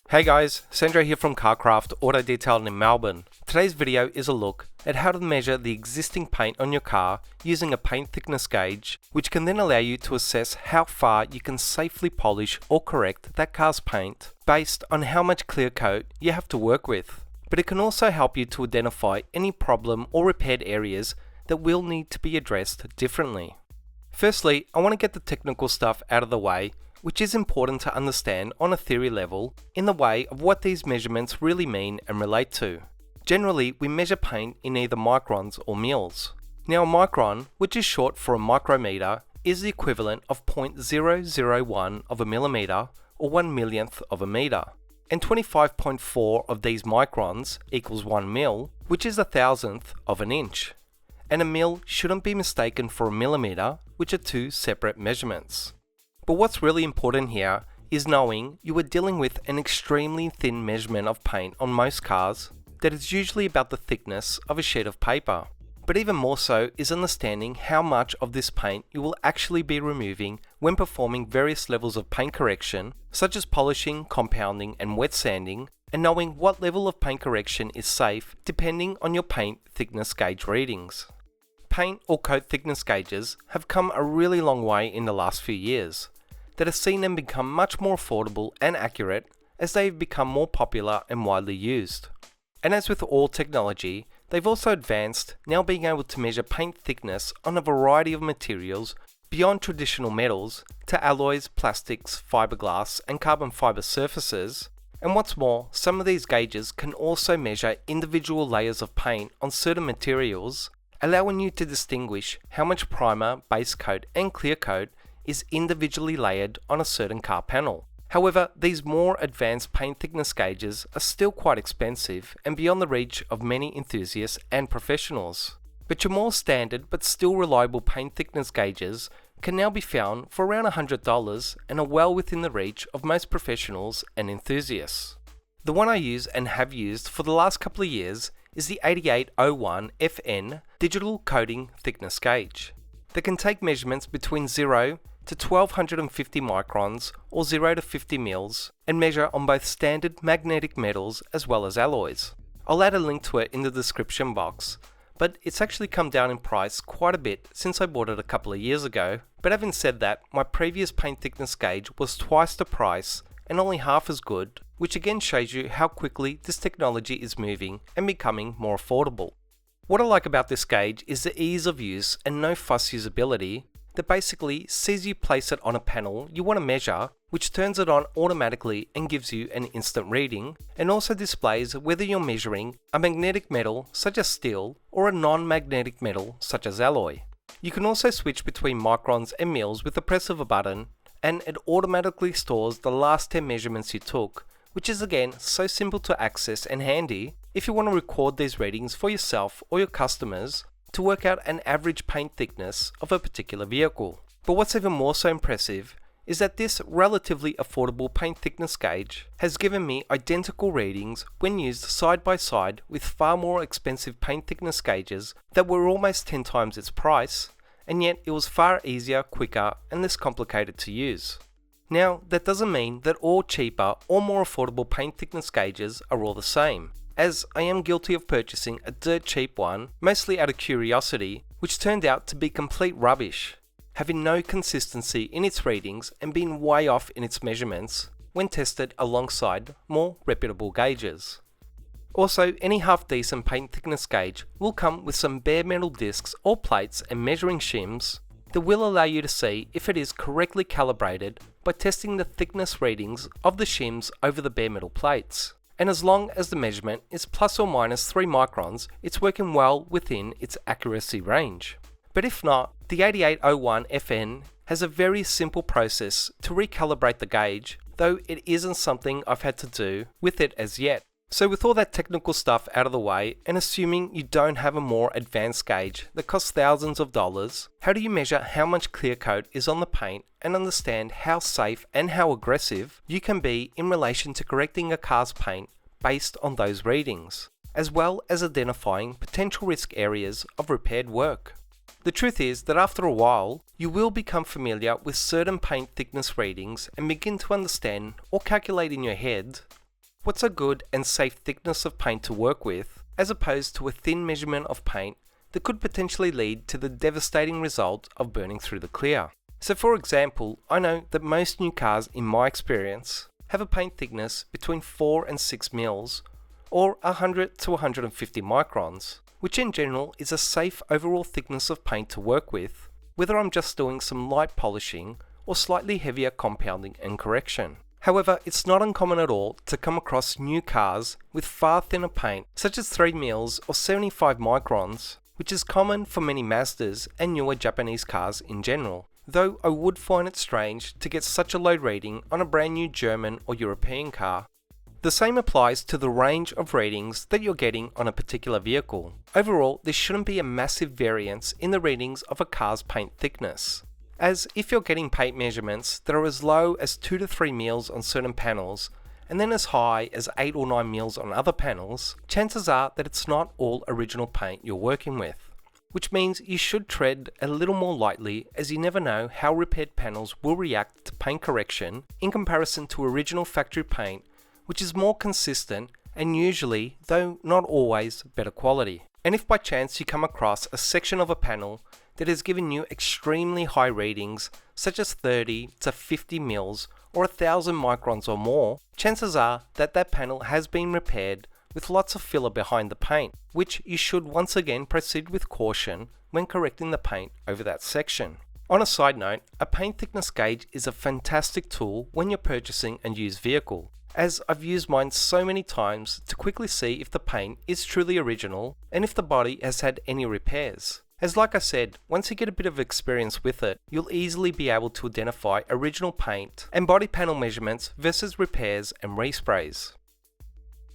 Hey guys, Sandro here from Carcraft Auto Detailing in Melbourne. Today's video is a look at how to measure the existing paint on your car using a paint thickness gauge, which can then allow you to assess how far you can safely polish or correct that car's paint based on how much clear coat you have to work with. But it can also help you to identify any problem or repaired areas that will need to be addressed differently. Firstly, I want to get the technical stuff out of the way, which is important to understand on a theory level in the way of what these measurements really mean and relate to. Generally, we measure paint in either microns or mils. Now a micron, which is short for a micrometer, is the equivalent of 0.001 of a millimeter or 1 millionth of a meter. And 25.4 of these microns equals 1 mil, which is a thousandth of an inch. And a mil shouldn't be mistaken for a millimeter, which are two separate measurements. But what's really important here is knowing you are dealing with an extremely thin measurement of paint on most cars that is usually about the thickness of a sheet of paper. But even more so is understanding how much of this paint you will actually be removing when performing various levels of paint correction, such as polishing, compounding and wet sanding, and knowing what level of paint correction is safe depending on your paint thickness gauge readings. Paint or coat thickness gauges have come a really long way in the last few years, that has seen them become much more affordable and accurate as they have become more popular and widely used. And as with all technology, they've also advanced, now being able to measure paint thickness on a variety of materials beyond traditional metals to alloys, plastics, fiberglass and carbon fiber surfaces. And what's more, some of these gauges can also measure individual layers of paint on certain materials, allowing you to distinguish how much primer, base coat and clear coat is individually layered on a certain car panel. However, these more advanced paint thickness gauges are still quite expensive and beyond the reach of many enthusiasts and professionals. But your more standard but still reliable paint thickness gauges can now be found for around $100 and are well within the reach of most professionals and enthusiasts. The one I use and have used for the last couple of years is the 8801 FN digital coating thickness gauge that can take measurements between 0 to 1250 microns or 0 to 50 mils and measure on both standard magnetic metals as well as alloys. I'll add a link to it in the description box, but it's actually come down in price quite a bit since I bought it a couple of years ago. But having said that, my previous paint thickness gauge was twice the price and only half as good, which again shows you how quickly this technology is moving and becoming more affordable. What I like about this gauge is the ease of use and no fuss usability that basically sees you place it on a panel you want to measure, which turns it on automatically and gives you an instant reading, and also displays whether you're measuring a magnetic metal such as steel or a non-magnetic metal such as alloy. You can also switch between microns and mils with the press of a button, and it automatically stores the last 10 measurements you took, which is again so simple to access and handy if you want to record these readings for yourself or your customers to work out an average paint thickness of a particular vehicle. But what's even more so impressive is that this relatively affordable paint thickness gauge has given me identical readings when used side by side with far more expensive paint thickness gauges that were almost 10 times its price, and yet it was far easier, quicker and less complicated to use. Now, that doesn't mean that all cheaper or more affordable paint thickness gauges are all the same, as I am guilty of purchasing a dirt cheap one, mostly out of curiosity, which turned out to be complete rubbish, having no consistency in its readings and being way off in its measurements when tested alongside more reputable gauges. Also, any half decent paint thickness gauge will come with some bare metal discs or plates and measuring shims that will allow you to see if it is correctly calibrated by testing the thickness readings of the shims over the bare metal plates. And as long as the measurement is plus or minus 3 microns, it's working well within its accuracy range. But if not, the 8801 FN has a very simple process to recalibrate the gauge, though it isn't something I've had to do with it as yet. So with all that technical stuff out of the way, and assuming you don't have a more advanced gauge that costs thousands of dollars, how do you measure how much clear coat is on the paint and understand how safe and how aggressive you can be in relation to correcting a car's paint based on those readings, as well as identifying potential risk areas of repaired work? The truth is that after a while, you will become familiar with certain paint thickness readings and begin to understand or calculate in your head what's a good and safe thickness of paint to work with, as opposed to a thin measurement of paint that could potentially lead to the devastating result of burning through the clear. So for example, I know that most new cars, in my experience, have a paint thickness between 4 and 6 mils, or 100 to 150 microns, which in general is a safe overall thickness of paint to work with, whether I'm just doing some light polishing or slightly heavier compounding and correction. However, it's not uncommon at all to come across new cars with far thinner paint, such as 3 mils or 75 microns, which is common for many Mazdas and newer Japanese cars in general, though I would find it strange to get such a low reading on a brand new German or European car. The same applies to the range of readings that you're getting on a particular vehicle. Overall, there shouldn't be a massive variance in the readings of a car's paint thickness, as if you're getting paint measurements that are as low as 2 to 3 mils on certain panels and then as high as 8 or 9 mils on other panels, chances are that it's not all original paint you're working with, which means you should tread a little more lightly, as you never know how repaired panels will react to paint correction in comparison to original factory paint, which is more consistent and usually, though not always, better quality. And if by chance you come across a section of a panel that has given you extremely high readings, such as 30 to 50 mils or 1000 microns or more, chances are that that panel has been repaired with lots of filler behind the paint, which you should once again proceed with caution when correcting the paint over that section. On a side note, a paint thickness gauge is a fantastic tool when you're purchasing a used vehicle, as I've used mine so many times to quickly see if the paint is truly original and if the body has had any repairs. As like I said, once you get a bit of experience with it, you'll easily be able to identify original paint and body panel measurements versus repairs and resprays.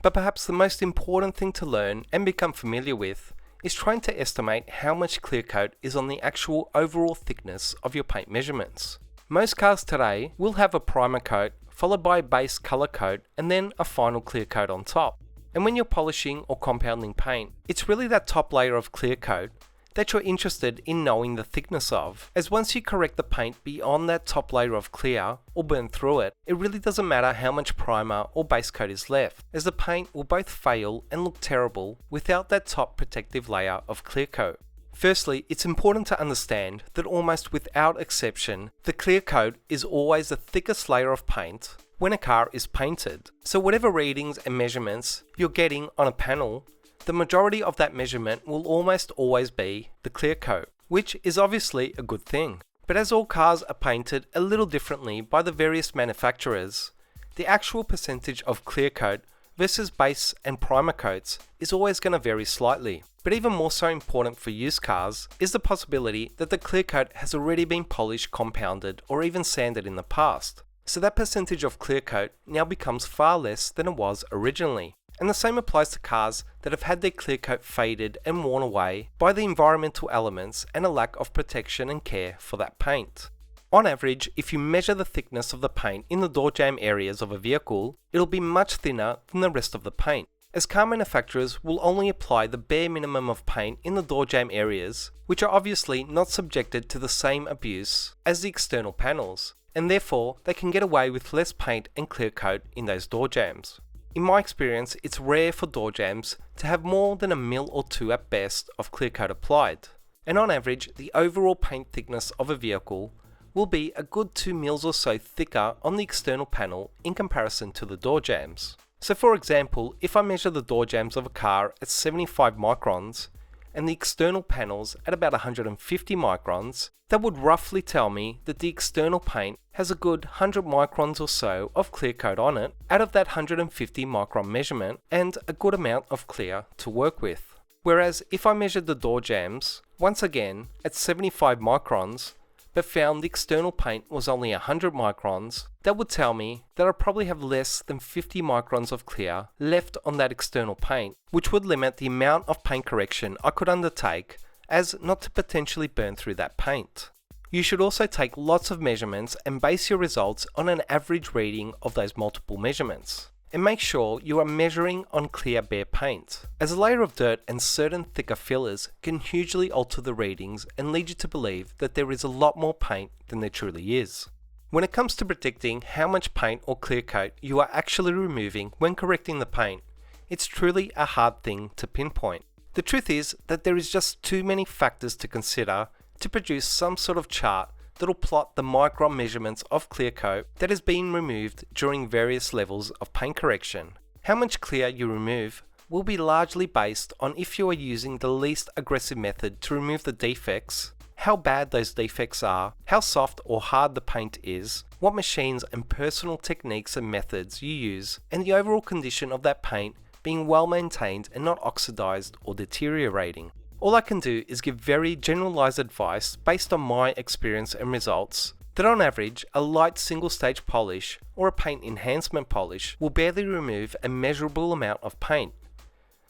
But perhaps the most important thing to learn and become familiar with is trying to estimate how much clear coat is on the actual overall thickness of your paint measurements. Most cars today will have a primer coat followed by a base color coat and then a final clear coat on top. And when you're polishing or compounding paint, it's really that top layer of clear coat that you're interested in knowing the thickness of, as once you correct the paint beyond that top layer of clear or burn through it, it really doesn't matter how much primer or base coat is left, as the paint will both fail and look terrible without that top protective layer of clear coat. Firstly, it's important to understand that almost without exception, the clear coat is always the thickest layer of paint when a car is painted. So whatever readings and measurements you're getting on a panel, the majority of that measurement will almost always be the clear coat, which is obviously a good thing. But as all cars are painted a little differently by the various manufacturers, the actual percentage of clear coat versus base and primer coats is always going to vary slightly. But even more so important for used cars is the possibility that the clear coat has already been polished, compounded, or even sanded in the past. So that percentage of clear coat now becomes far less than it was originally. And the same applies to cars that have had their clear coat faded and worn away by the environmental elements and a lack of protection and care for that paint. On average, if you measure the thickness of the paint in the door jamb areas of a vehicle, it'll be much thinner than the rest of the paint, as car manufacturers will only apply the bare minimum of paint in the door jamb areas, which are obviously not subjected to the same abuse as the external panels, and therefore they can get away with less paint and clear coat in those door jambs. In my experience, it's rare for door jambs to have more than a mil or two at best of clear coat applied, and on average the overall paint thickness of a vehicle will be a good 2 mils or so thicker on the external panel in comparison to the door jambs. So for example, if I measure the door jambs of a car at 75 microns and the external panels at about 150 microns, that would roughly tell me that the external paint has a good 100 microns or so of clear coat on it out of that 150 micron measurement, and a good amount of clear to work with. Whereas if I measured the door jambs, once again at 75 microns, but found the external paint was only 100 microns, that would tell me that I probably have less than 50 microns of clear left on that external paint, which would limit the amount of paint correction I could undertake as not to potentially burn through that paint. You should also take lots of measurements and base your results on an average reading of those multiple measurements. And make sure you are measuring on clear bare paint, as a layer of dirt and certain thicker fillers can hugely alter the readings and lead you to believe that there is a lot more paint than there truly is. When it comes to predicting how much paint or clear coat you are actually removing when correcting the paint, it's truly a hard thing to pinpoint. The truth is that there is just too many factors to consider to produce some sort of chart that'll plot the micron measurements of clear coat that has been removed during various levels of paint correction. How much clear you remove will be largely based on if you are using the least aggressive method to remove the defects, how bad those defects are, how soft or hard the paint is, what machines and personal techniques and methods you use, and the overall condition of that paint being well maintained and not oxidized or deteriorating. All I can do is give very generalized advice based on my experience and results that on average a light single stage polish or a paint enhancement polish will barely remove a measurable amount of paint.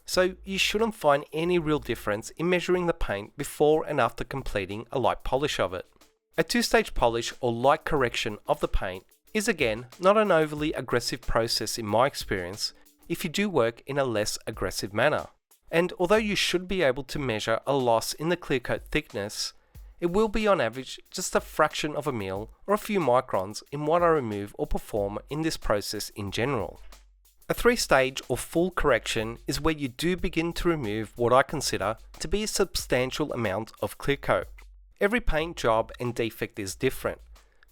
So you shouldn't find any real difference in measuring the paint before and after completing a light polish of it. A two-stage polish or light correction of the paint is again not an overly aggressive process in my experience if you do work in a less aggressive manner. And although you should be able to measure a loss in the clear coat thickness, it will be on average just a fraction of a mil or a few microns in what I remove or perform in this process in general. A three-stage or full correction is where you do begin to remove what I consider to be a substantial amount of clear coat. Every paint job and defect is different,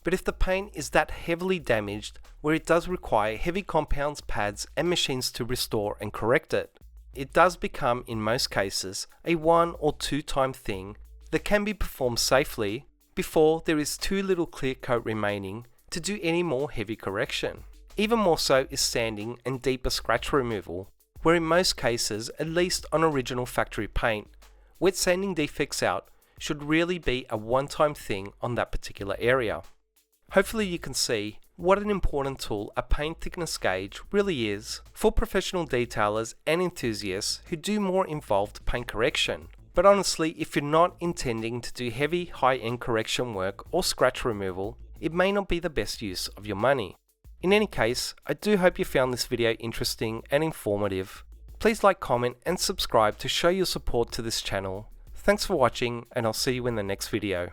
but if the paint is that heavily damaged where it does require heavy compounds, pads and machines to restore and correct it, it does become in most cases a 1 or 2 time thing that can be performed safely before there is too little clear coat remaining to do any more heavy correction. Even more so is sanding and deeper scratch removal, where in most cases, at least on original factory paint, wet sanding defects out should really be a one-time thing on that particular area. Hopefully you can see what an important tool a paint thickness gauge really is for professional detailers and enthusiasts who do more involved paint correction. But honestly, if you're not intending to do heavy high-end correction work or scratch removal, it may not be the best use of your money. In any case, I do hope you found this video interesting and informative. Please like, comment and subscribe to show your support to this channel. Thanks for watching and I'll see you in the next video.